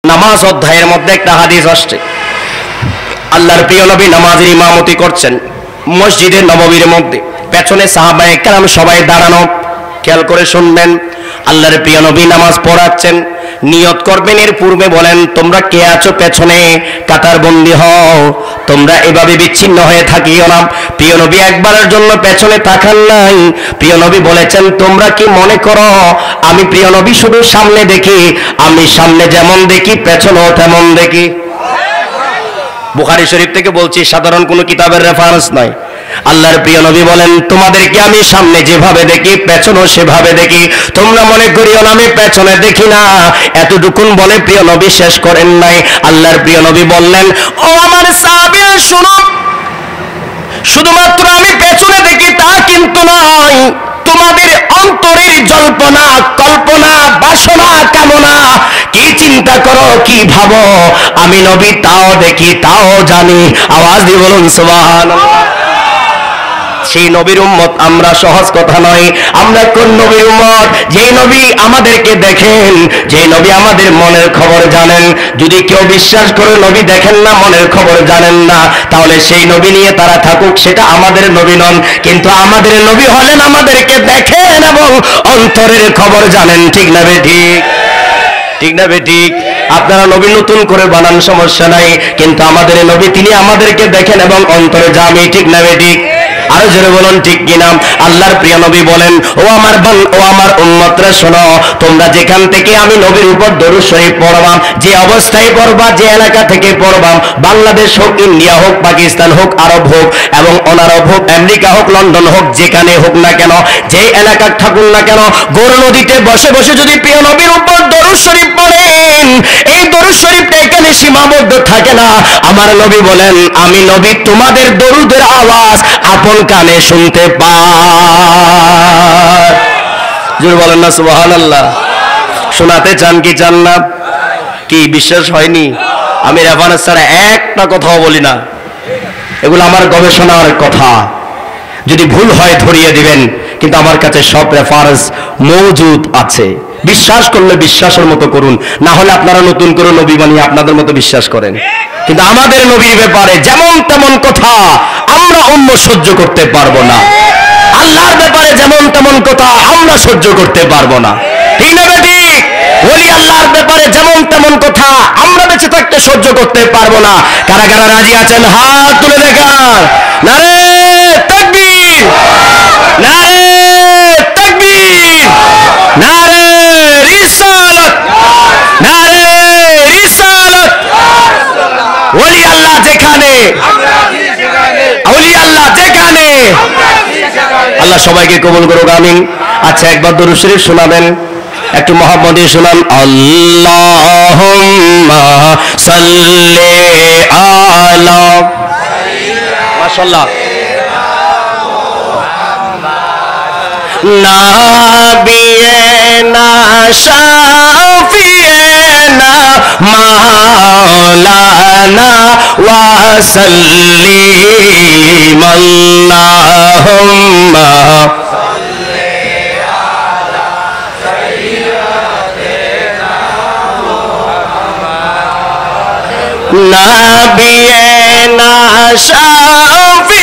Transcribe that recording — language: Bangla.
নামাজ অধ্যায়ের মধ্যে একটা হাদিস আসছে, আল্লাহর প্রিয় নবী নামাজের ইমামতি করছেন মসজিদে নববীর মধ্যে, পেছনে সাহাবায়ে কেরাম সবাই দাঁড়ানো। খেয়াল করে শুনবেন, আল্লাহর প্রিয় নবী নামাজ পড়াচ্ছেন, নিয়ত করবেন, এর পূর্বে বলেন তোমরা কে আছো পেছনে কাতার বন্দী হও, তোমরা এভাবে বিচ্ছিন্ন হয়ে থাকিও না। প্রিয় নবী একবারের জন্য পেছনে তাকান নাই। প্রিয় নবী বলেছেন তোমরা কি মনে করো আমি প্রিয় নবী শুধু সামনে দেখি? আমি সামনে যেমন দেখি পেছনেও তেমন দেখি। বুখারী শরীফ থেকে বলছি, সাধারণ কোনো কিতাবের রেফারেন্স নয়। আল্লাহর প্রিয় নবী বলেন তোমাদেরকে আমি সামনে যেভাবে দেখি পেছনেও সেভাবে দেখি, তোমরা মনে করিও না আমি পেছনে দেখি না। এতটুকুন বলে প্রিয় নবী শেষ করেন নাই। আল্লাহর প্রিয় নবী বললেন, ও আমার সাহাবীরা শুনো, শুধুমাত্র আমি পেছনে দেখি তা কিন্তু নয়, তোমাদের অন্তরের জল্পনা কল্পনা বাসনা কামনা কি চিন্তা করো কি ভাবো আমি নবী তাও দেখি তাও জানি। আওয়াজ দিয়ে বলুন সুবহানাল্লাহ। সেই নবীর উম্মত আমরা, সহজ কথা নয়। আমরা কোন নবীর উম্মত? যেই নবী আমাদেরকে দেখেন, যেই নবী আমাদের মনের খবর জানেন। যদি কেউ বিশ্বাস করে নবী দেখেন না, মনের খবর জানেন না, তাহলে সেই নবী নিয়ে তারা থাকুক, সেটা আমাদের নবী নন। কিন্তু আমাদের নবী হলেন আমাদেরকে দেখেন এবং অন্তরের খবর জানেন। ঠিক না বেঠিক? ঠিক না বেঠিক? আপনারা নবী নতুন করে বানান, সমস্যা নাই, কিন্তু আমাদের নবী তিনি আমাদেরকে দেখেন এবং অন্তরে জানে। ঠিক না বেঠিক? আরো জোরে বলুন ঠিক কিনা? আল্লাহর প্রিয় নবী বলেন, ও আমার উম্মতরা শোনো, তোমরা যেখান থেকে আমি নবীর উপর দরুদ শরীফ পড়বা, যে অবস্থায় পড়বা, যে এলাকা থেকে পড়বা, বাংলাদেশ হোক, ইন্ডিয়া হোক, পাকিস্তান হোক, আরব হোক এবং অনারব হোক, আমেরিকা হোক, লন্ডন হোক, যেখানে হোক না কেন, যে এলাকা থাকুন না কেন, গৌর নদীতে বসে বসে যদি প্রিয় নবীর উপর দরুদ শরীফ পড়েন, এই দরুদ শরীফটা এখানে সীমাবদ্ধ থাকে না। আমার নবী বলেন আমি নবী তোমাদের দরুদের আওয়াজ আপন কানে শুনতে পায়। জোরে বলেন না সুবহানাল্লাহ। শোনাতে চান কি চান না? কি বিশ্বাস হয়নি? আমি রেফারেন্স ছাড়া একটা কথাও বলি না, এগুলো আমার গবেষণার কথা। যদি ভুল হয় ধরিয়ে দিবেন, কিন্তু আমার কাছে সব রেফারেন্স মজুদ আছে। বিশ্বাস করলে বিশ্বাসের মতো করুন, না হলে আপনারা নতুন করে নবী বানিয়ে আপনাদের মতো বিশ্বাস করেন। কিন্তু আমাদের নবীর ব্যাপারে যেমন তেমন কথা আমরা অন্য সহ্য করতে পারবো না। আল্লাহর ব্যাপারে যেমন তেমন কথা আমরা সহ্য করতে পারবো না। ঠিক না বেঠিক? ওলি আল্লাহর ব্যাপারে যেমন তেমন কথা আমরা বেঁচে থাকতে সহ্য করতে পারবো না। কারা কারা রাজি আছেন হাত তুলে দেখান। নারে তাকবীর, নারে তাকবীর, নারে রিসালাত, নারে রিসালাত। ওলি আল্লাহ যেখানে, ওলি আল্লাহ যেখানে, আল্লাহ সবাইকে কবুল করুক, আমিন। আচ্ছা একবার দরুদ শরীফ শোনাবেন, একটু মহব্বত দিয়ে শোনান। আল্লাহুম্মা সাল্লি আলা, মাশাআল্লাহ, নাবিয়েনা শাফিয়েনা মাওলানা ওয়া সাল্লিম আল্লাহুম্মা নাবিয়েনা শাফি